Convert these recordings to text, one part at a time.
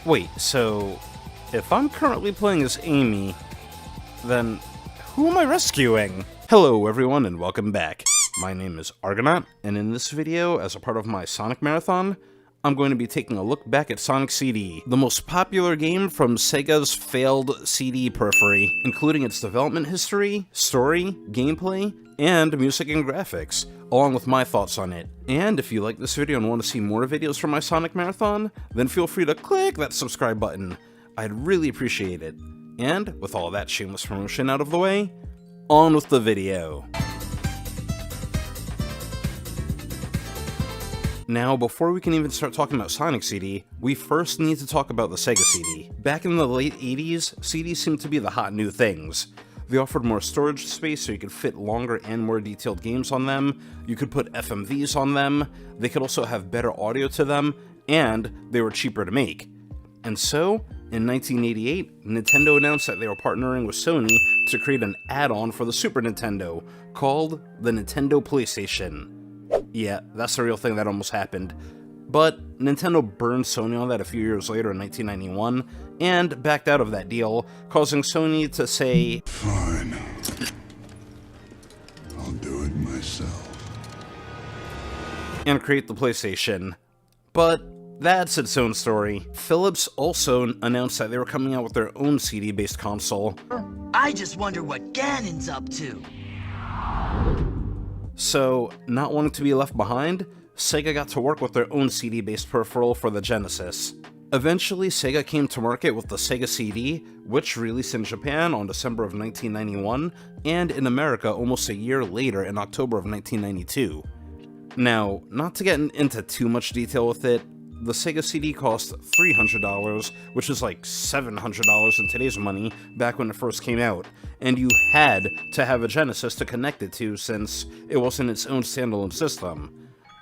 Wait, so if I'm currently playing as Amy, then who am I rescuing? Hello everyone and welcome back. My name is Argonaut, and in this video, as a part of my Sonic Marathon, I'm going to be taking a look back at Sonic CD, the most popular game from Sega's failed CD periphery, including its development history, story, gameplay, and music and graphics, along with my thoughts on it. And if you like this video and want to see more videos from my Sonic Marathon, then feel free to click that subscribe button. I'd really appreciate it. And with all that shameless promotion out of the way, on with the video. Now, before we can even start talking about Sonic CD, we first need to talk about the Sega CD. Back in the late 80s, CDs seemed to be the hot new things. They offered more storage space so you could fit longer and more detailed games on them, you could put FMVs on them, they could also have better audio to them, and they were cheaper to make. And so, in 1988, Nintendo announced that they were partnering with Sony to create an add-on for the Super Nintendo, called the Nintendo PlayStation. Yeah, that's the real thing that almost happened. But Nintendo burned Sony on that a few years later in 1991, and backed out of that deal, causing Sony to say, "Fine. I'll do it myself." and create the PlayStation. But that's its own story. Philips also announced that they were coming out with their own CD-based console. I just wonder what Ganon's up to. So, not wanting to be left behind, Sega got to work with their own CD-based peripheral for the Genesis. Eventually, Sega came to market with the Sega CD, which released in Japan on December of 1991, and in America almost a year later in October of 1992. Now, not to get into too much detail with it, the Sega CD cost $300, which is like $700 in today's money back when it first came out, and you had to have a Genesis to connect it to since it wasn't its own standalone system.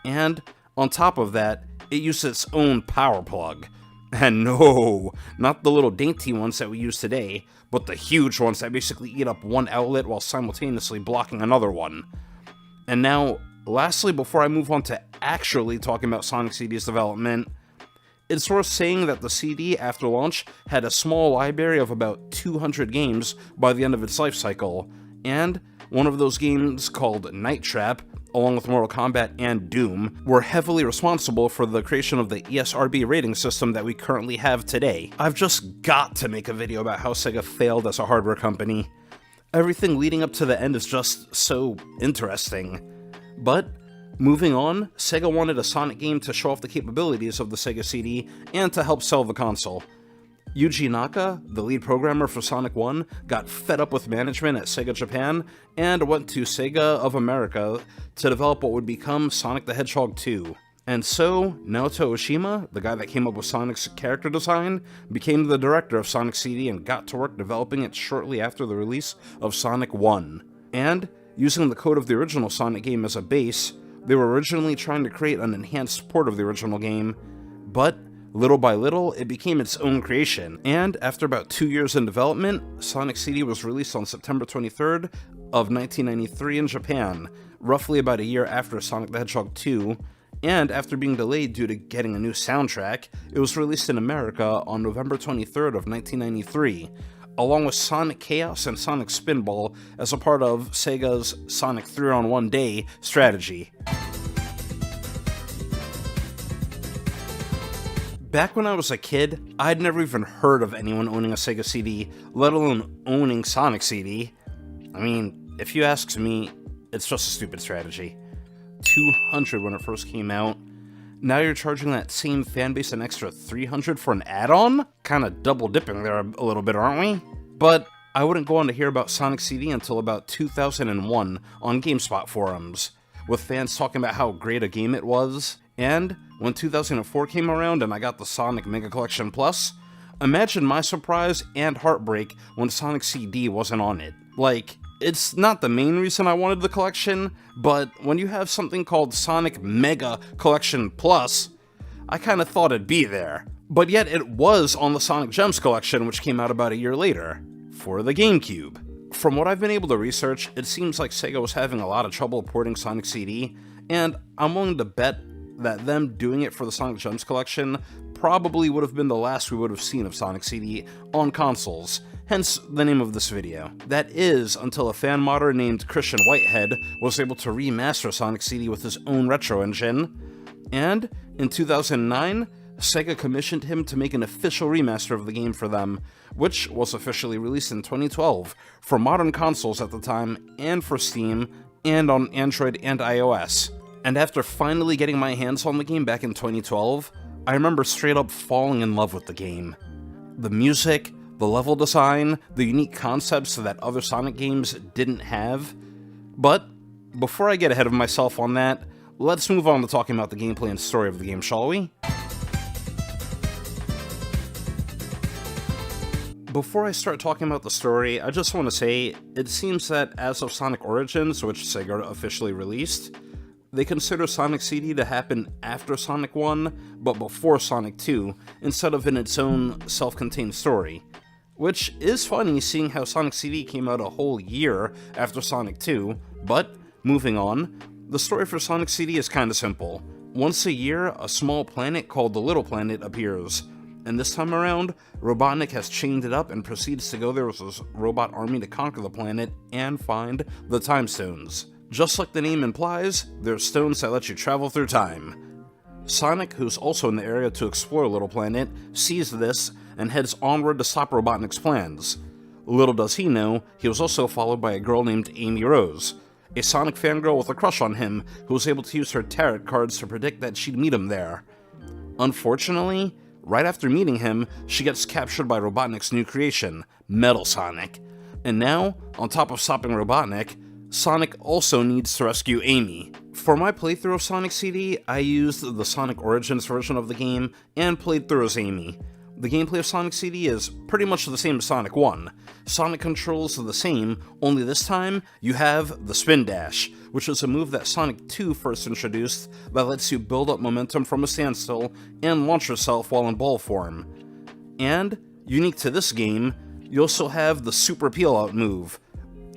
And on top of that, it used its own power plug. And no, not the little dainty ones that we use today, but the huge ones that basically eat up one outlet while simultaneously blocking another one. And now, lastly, before I move on to actually talking about Sonic CD's development, it's worth saying that the CD, after launch, had a small library of about 200 games by the end of its life cycle, and one of those games, called Night Trap, along with Mortal Kombat and Doom, were heavily responsible for the creation of the ESRB rating system that we currently have today. I've just got to make a video about how Sega failed as a hardware company. Everything leading up to the end is just so interesting. But, moving on, Sega wanted a Sonic game to show off the capabilities of the Sega CD and to help sell the console. Yuji Naka, the lead programmer for Sonic 1, got fed up with management at Sega Japan and went to Sega of America to develop what would become Sonic the Hedgehog 2. And so, Naoto Oshima, the guy that came up with Sonic's character design, became the director of Sonic CD and got to work developing it shortly after the release of Sonic 1. And, using the code of the original Sonic game as a base, they were originally trying to create an enhanced port of the original game, but little by little, it became its own creation, and after about 2 years in development, Sonic CD was released on September 23rd of 1993 in Japan, roughly about a year after Sonic the Hedgehog 2, and after being delayed due to getting a new soundtrack, it was released in America on November 23rd of 1993, along with Sonic Chaos and Sonic Spinball as a part of Sega's Sonic 3-on-1 Day strategy. Back when I was a kid, I'd never even heard of anyone owning a Sega CD, let alone owning Sonic CD. I mean, if you ask me, it's just a stupid strategy. $200 when it first came out. Now you're charging that same fanbase an extra $300 for an add-on? Kinda double dipping there a little bit, aren't we? But I wouldn't go on to hear about Sonic CD until about 2001 on GameSpot forums, with fans talking about how great a game it was. And when 2004 came around and I got the Sonic Mega Collection Plus, imagine my surprise and heartbreak when Sonic CD wasn't on it. Like, it's not the main reason I wanted the collection, but when you have something called Sonic Mega Collection Plus, I kinda thought it'd be there. But yet it was on the Sonic Gems collection, which came out about a year later, for the GameCube. From what I've been able to research, it seems like Sega was having a lot of trouble porting Sonic CD, and I'm willing to bet that them doing it for the Sonic Gems collection probably would have been the last we would have seen of Sonic CD on consoles, hence the name of this video. That is, until a fan modder named Christian Whitehead was able to remaster Sonic CD with his own retro engine, and in 2009, Sega commissioned him to make an official remaster of the game for them, which was officially released in 2012 for modern consoles at the time, and for Steam, and on Android and iOS. And after finally getting my hands on the game back in 2012, I remember straight up falling in love with the game. The music, the level design, the unique concepts that other Sonic games didn't have. But before I get ahead of myself on that, let's move on to talking about the gameplay and story of the game, shall we? Before I start talking about the story, I just want to say, it seems that as of Sonic Origins, which Sega officially released, they consider Sonic CD to happen after Sonic 1, but before Sonic 2, instead of in its own self-contained story. Which is funny, seeing how Sonic CD came out a whole year after Sonic 2, but, moving on, the story for Sonic CD is kinda simple. Once a year, a small planet called the Little Planet appears, and this time around, Robotnik has chained it up and proceeds to go there with his robot army to conquer the planet and find the Time Stones. Just like the name implies, they're stones that let you travel through time. Sonic, who's also in the area to explore Little Planet, sees this and heads onward to stop Robotnik's plans. Little does he know, he was also followed by a girl named Amy Rose, a Sonic fangirl with a crush on him who was able to use her tarot cards to predict that she'd meet him there. Unfortunately, right after meeting him, she gets captured by Robotnik's new creation, Metal Sonic. And now, on top of stopping Robotnik, Sonic also needs to rescue Amy. For my playthrough of Sonic CD, I used the Sonic Origins version of the game and played through as Amy. The gameplay of Sonic CD is pretty much the same as Sonic 1. Sonic controls are the same, only this time you have the Spin Dash, which is a move that Sonic 2 first introduced that lets you build up momentum from a standstill and launch yourself while in ball form. And, unique to this game, you also have the Super Peel Out move,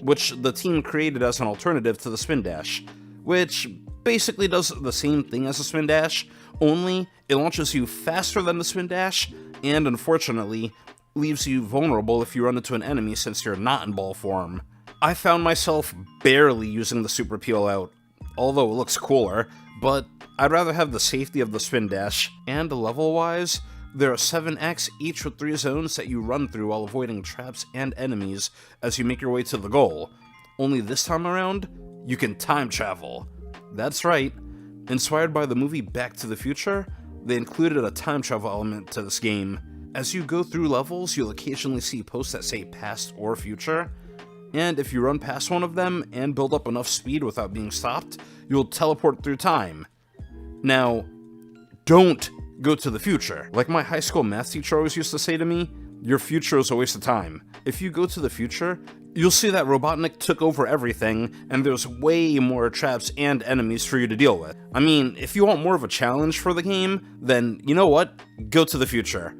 which the team created as an alternative to the Spin Dash, which basically does the same thing as the Spin Dash, only it launches you faster than the Spin Dash, and unfortunately, leaves you vulnerable if you run into an enemy since you're not in ball form. I found myself barely using the Super Peel Out, although it looks cooler, but I'd rather have the safety of the Spin Dash, and level-wise, there are 7 acts, each with 3 zones that you run through while avoiding traps and enemies as you make your way to the goal. Only this time around, you can time travel. That's right. Inspired by the movie Back to the Future, they included a time travel element to this game. As you go through levels, you'll occasionally see posts that say past or future, and if you run past one of them and build up enough speed without being stopped, you'll teleport through time. Now, don't go to the future. Like my high school math teacher always used to say to me, your future is a waste of time. If you go to the future, you'll see that Robotnik took over everything, and there's way more traps and enemies for you to deal with. I mean, if you want more of a challenge for the game, then, you know what? Go to the future.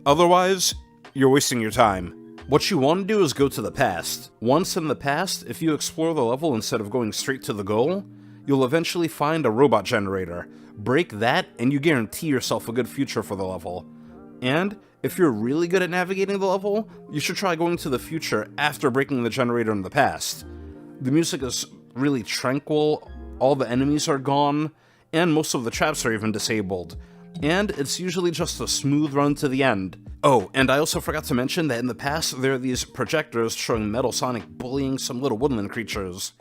Otherwise, you're wasting your time. What you want to do is go to the past. Once in the past, if you explore the level instead of going straight to the goal, you'll eventually find a robot generator. Break that, and you guarantee yourself a good future for the level. And if you're really good at navigating the level, you should try going to the future after breaking the generator in the past. The music is really tranquil, all the enemies are gone, and most of the traps are even disabled. And it's usually just a smooth run to the end. Oh, and I also forgot to mention that in the past there are these projectors showing Metal Sonic bullying some little woodland creatures.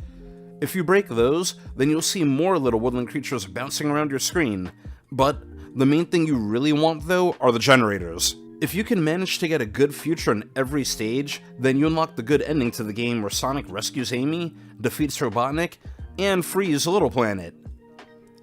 If you break those, then you'll see more little woodland creatures bouncing around your screen. But the main thing you really want, though, are the generators. If you can manage to get a good future in every stage, then you unlock the good ending to the game where Sonic rescues Amy, defeats Robotnik, and frees Little Planet.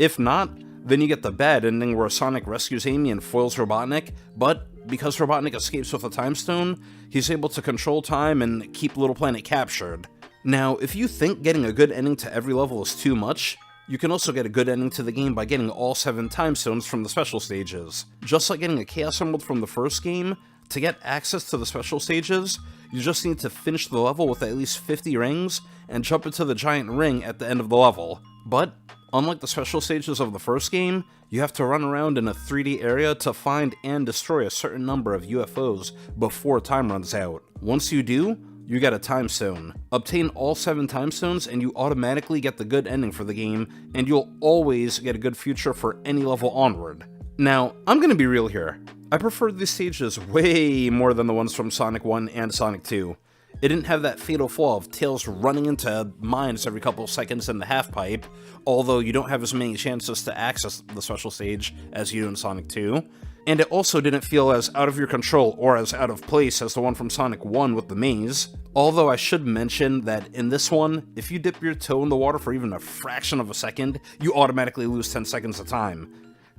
If not, then you get the bad ending where Sonic rescues Amy and foils Robotnik, but because Robotnik escapes with a time stone, he's able to control time and keep Little Planet captured. Now, if you think getting a good ending to every level is too much, you can also get a good ending to the game by getting all 7 time stones from the special stages. Just like getting a Chaos Emerald from the first game, to get access to the special stages, you just need to finish the level with at least 50 rings and jump into the giant ring at the end of the level. But Unlike the special stages of the first game, you have to run around in a 3D area to find and destroy a certain number of UFOs before time runs out. Once you do, you get a time stone. Obtain all 7 time stones and you automatically get the good ending for the game, and you'll always get a good future for any level onward. Now, I'm gonna be real here. I preferred these stages way more than the ones from Sonic 1 and Sonic 2. It didn't have that fatal flaw of Tails running into mines every couple of seconds in the half-pipe, although you don't have as many chances to access the special stage as you do in Sonic 2. And it also didn't feel as out of your control or as out of place as the one from Sonic 1 with the maze. Although I should mention that in this one, if you dip your toe in the water for even a fraction of a second, you automatically lose 10 seconds of time.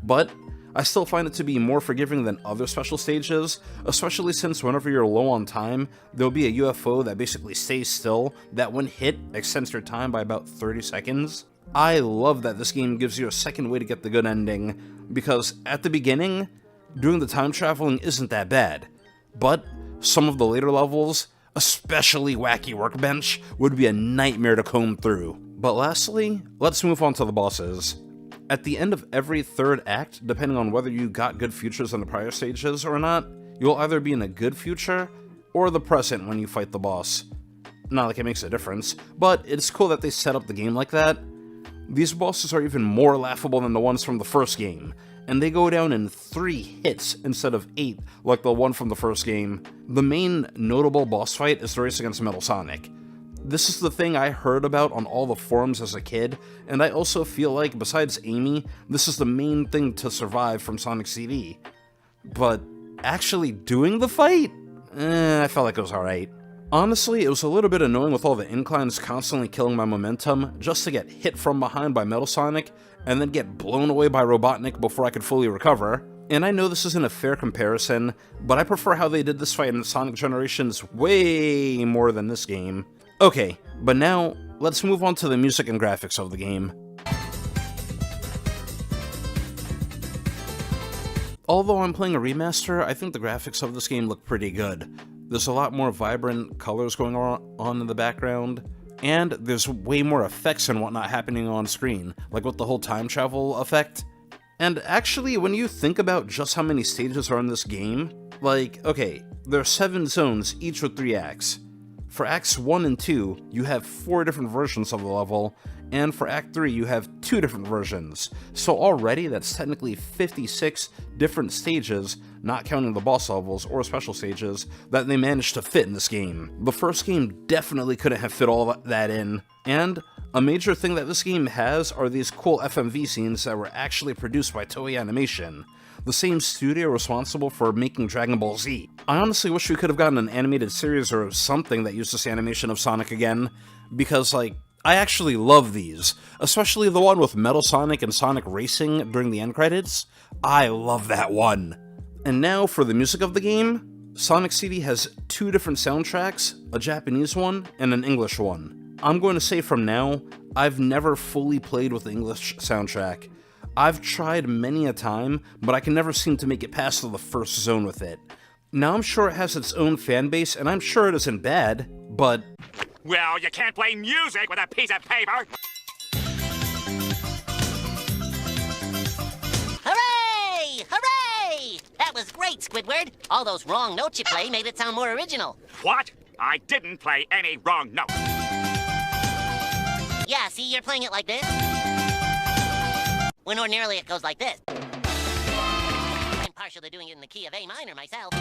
But I still find it to be more forgiving than other special stages, especially since whenever you're low on time, there'll be a UFO that basically stays still, that when hit, extends your time by about 30 seconds. I love that this game gives you a second way to get the good ending, because at the beginning, doing the time traveling isn't that bad, but some of the later levels, especially Wacky Workbench, would be a nightmare to comb through. But lastly, let's move on to the bosses. At the end of every third act, depending on whether you got good futures in the prior stages or not, you'll either be in a good future or the present when you fight the boss. Not like it makes a difference, but it's cool that they set up the game like that. These bosses are even more laughable than the ones from the first game, and they go down in 3 hits instead of 8 like the one from the first game. The main notable boss fight is the race against Metal Sonic. This is the thing I heard about on all the forums as a kid, and I also feel like, besides Amy, this is the main thing to survive from Sonic CD. But actually doing the fight? I felt like it was alright. Honestly, it was a little bit annoying with all the inclines constantly killing my momentum, just to get hit from behind by Metal Sonic, and then get blown away by Robotnik before I could fully recover. And I know this isn't a fair comparison, but I prefer how they did this fight in Sonic Generations way more than this game. Okay, but now, let's move on to the music and graphics of the game. Although I'm playing a remaster, I think the graphics of this game look pretty good. There's a lot more vibrant colors going on in the background, and there's way more effects and whatnot happening on screen, like with the whole time travel effect. And actually, when you think about just how many stages are in this game, like, okay, there are 7 zones, each with 3 acts. For Acts 1 and 2, you have 4 different versions of the level, and for Act 3, you have 2 different versions. So already, that's technically 56 different stages, not counting the boss levels or special stages, that they managed to fit in this game. The first game definitely couldn't have fit all that in, and a major thing that this game has are these cool FMV scenes that were actually produced by Toei Animation, the same studio responsible for making Dragon Ball Z. I honestly wish we could have gotten an animated series or something that used this animation of Sonic again, because, like, I actually love these, especially the one with Metal Sonic and Sonic racing during the end credits. I love that one. And now for the music of the game, Sonic CD has 2 different soundtracks, a Japanese one and an English one. I'm going to say from now, I've never fully played with the English soundtrack. I've tried many a time, but I can never seem to make it past the first zone with it. Now I'm sure it has its own fan base, and I'm sure it isn't bad, but... Well, you can't play music with a piece of paper! Hooray! Hooray! That was great, Squidward. All those wrong notes you play made it sound more original. What? I didn't play any wrong note. Yeah, see, you're playing it like this. When ordinarily it goes like this. I'm partial to doing it in the key of A minor myself.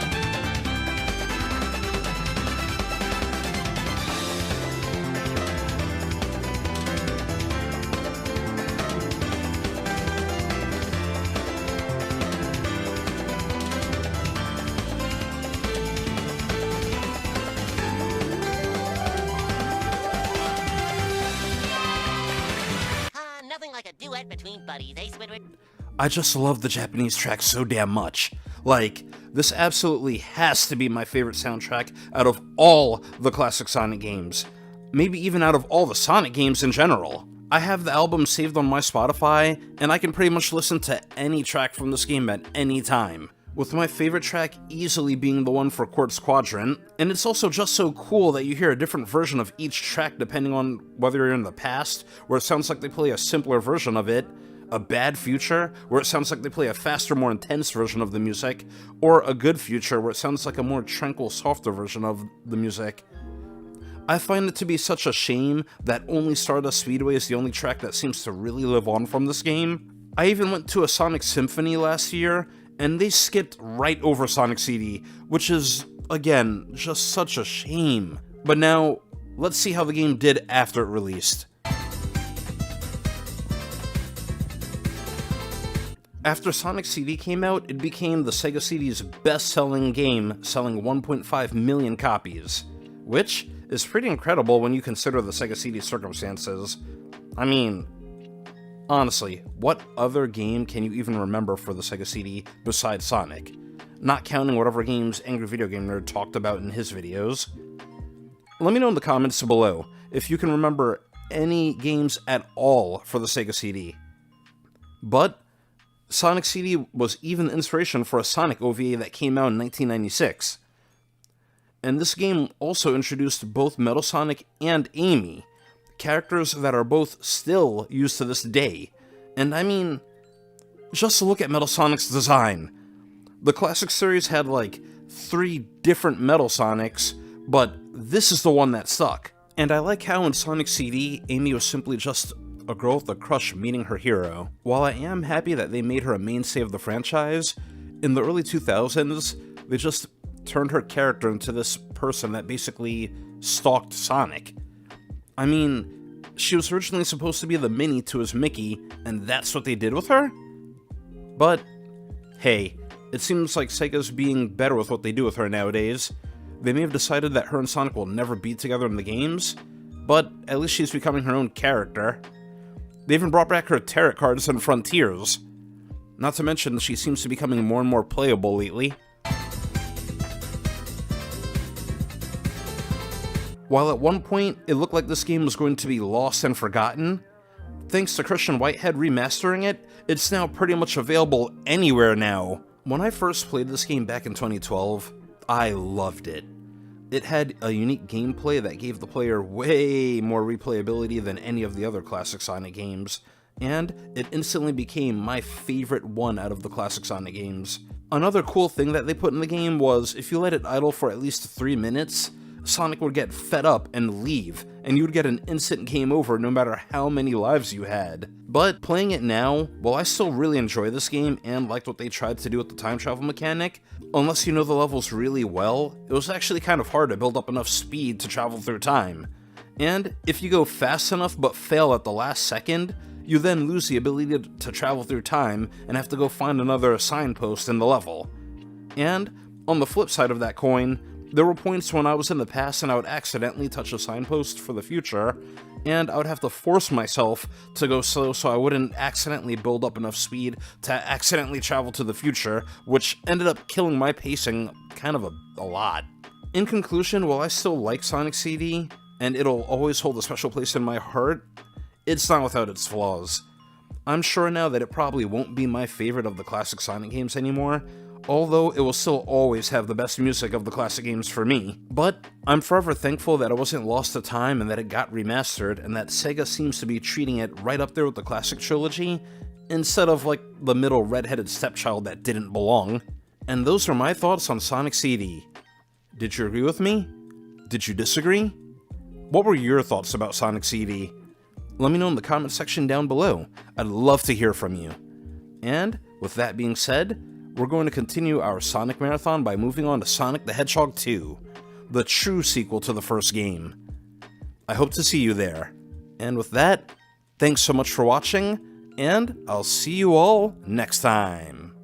Nothing like a duet between buddies, eh, Squidward? I just love the Japanese track so damn much. Like, this absolutely has to be my favorite soundtrack out of all the classic Sonic games. Maybe even out of all the Sonic games in general. I have the album saved on my Spotify, and I can pretty much listen to any track from this game at any time. with my favorite track easily being the one for Quartz Quadrant, and it's also just so cool that you hear a different version of each track depending on whether you're in the past, where it sounds like they play a simpler version of it, a bad future, where it sounds like they play a faster, more intense version of the music, or a good future, where it sounds like a more tranquil, softer version of the music. I find it to be such a shame that only Stardust Speedway is the only track that seems to really live on from this game. I even went to a Sonic Symphony last year, and they skipped right over Sonic CD, which is, again, just such a shame. But now, let's see how the game did after it released. After Sonic CD came out, it became the Sega CD's best-selling game, selling 1.5 million copies, which is pretty incredible when you consider the Sega CD circumstances. I mean, honestly, what other game can you even remember for the Sega CD besides Sonic? Not counting whatever games Angry Video Game Nerd talked about in his videos. Let me know in the comments below if you can remember any games at all for the Sega CD. But Sonic CD was even inspiration for a Sonic OVA that came out in 1996. And this game also introduced both Metal Sonic and Amy, characters that are both still used to this day. And I mean, just look at Metal Sonic's design. The classic series had like 3 different Metal Sonics, but this is the one that stuck. And I like how in Sonic CD, Amy was simply just a girl with a crush meeting her hero. While I am happy that they made her a mainstay of the franchise, in the early 2000s, they just turned her character into this person that basically stalked Sonic. I mean, she was originally supposed to be the Minnie to his Mickey, and that's what they did with her? But, hey, it seems like Sega's being better with what they do with her nowadays. They may have decided that her and Sonic will never be together in the games, but at least she's becoming her own character. They even brought back her tarot cards and Frontiers. Not to mention, she seems to be becoming more and more playable lately. While at one point, it looked like this game was going to be lost and forgotten, thanks to Christian Whitehead remastering it, it's now pretty much available anywhere now. When I first played this game back in 2012, I loved it. It had a unique gameplay that gave the player way more replayability than any of the other classic Sonic games, and it instantly became my favorite one out of the classic Sonic games. Another cool thing that they put in the game was, if you let it idle for at least 3 minutes, Sonic would get fed up and leave, and you would get an instant game over no matter how many lives you had. But playing it now, while I still really enjoy this game and liked what they tried to do with the time travel mechanic, unless you know the levels really well, it was actually kind of hard to build up enough speed to travel through time. And if you go fast enough but fail at the last second, you then lose the ability to travel through time and have to go find another signpost in the level. And on the flip side of that coin, there were points when I was in the past and I would accidentally touch a signpost for the future, and I would have to force myself to go slow so I wouldn't accidentally build up enough speed to accidentally travel to the future, which ended up killing my pacing kind of a lot. In conclusion, while I still like Sonic CD, and it'll always hold a special place in my heart, it's not without its flaws. I'm sure now that it probably won't be my favorite of the classic Sonic games anymore, although it will still always have the best music of the classic games for me. But I'm forever thankful that it wasn't lost to time and that it got remastered, and that Sega seems to be treating it right up there with the classic trilogy, instead of like the middle red-headed stepchild that didn't belong. And those are my thoughts on Sonic CD. Did you agree with me? Did you disagree? What were your thoughts about Sonic CD? Let me know in the comment section down below. I'd love to hear from you. And with that being said, we're going to continue our Sonic Marathon by moving on to Sonic the Hedgehog 2, the true sequel to the first game. I hope to see you there. And with that, thanks so much for watching, and I'll see you all next time.